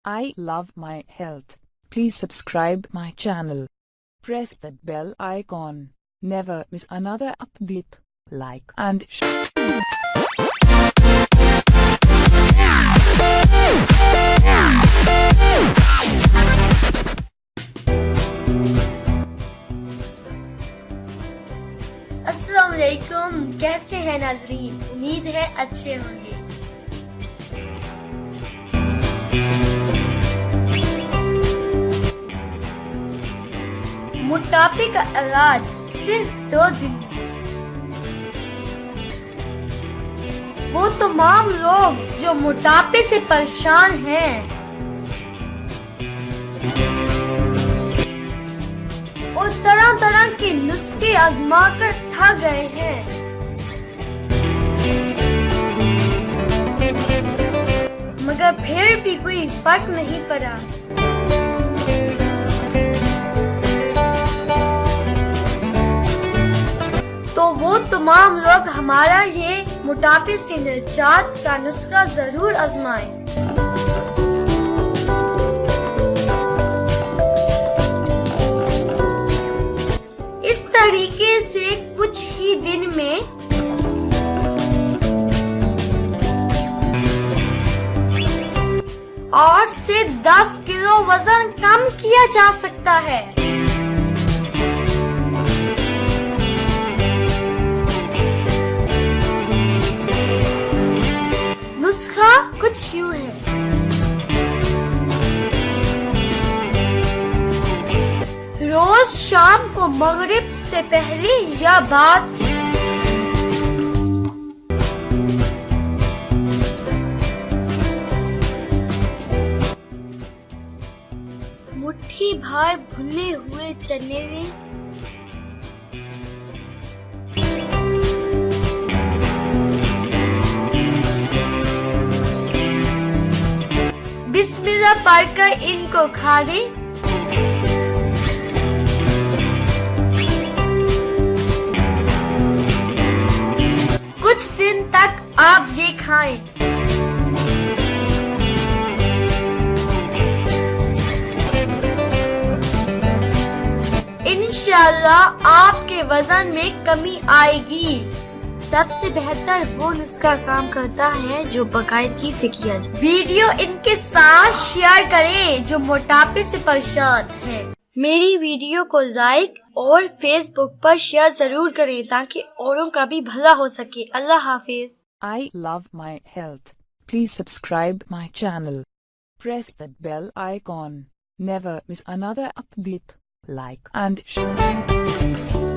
I love my health. Please subscribe my channel. Press the bell icon. Never miss another update. Like and share. अस्सलाम वालेकुम, कैसे हैं नाज़रीन? उम्मीद है अच्छे होंगे। मोटापे का इलाज सिर्फ 2 दिन में। वो तमाम लोग जो मोटापे से परेशान हैं और तरह तरह के नुस्खे आजमा कर थक गए हैं, मगर फिर भी कोई फर्क नहीं पड़ा। तो वो तमाम लोग हमारा ये मोटापे से निजात का नुस्खा जरूर आजमाएं। इस तरीके से कुछ ही दिन में और से 10 किलो वजन कम किया जा सकता है। नुस्खा कुछ यूं है। रोज शाम को मगरिब से पहले या बाद मुट्ठी भर भुने हुए चने लें, बिस्मिल्लाह पढ़कर इनको खा लें। कुछ दिन तक आप ये खाएं। इंशाअल्लाह आपके वजन में कमी आएगी। सबसे बेहतर वो नुस्खा काम करता है जो बाकायदगी से किया जाए। वीडियो इनके साथ शेयर करें जो मोटापे से परेशान हैं। मेरी वीडियो को लाइक और फेसबुक पर शेयर जरूर करें ताकि औरों का भी भला हो सके। अल्लाह हाफिज। I love my health. Please subscribe my channel. Press the bell icon. Never miss another update. Like and share.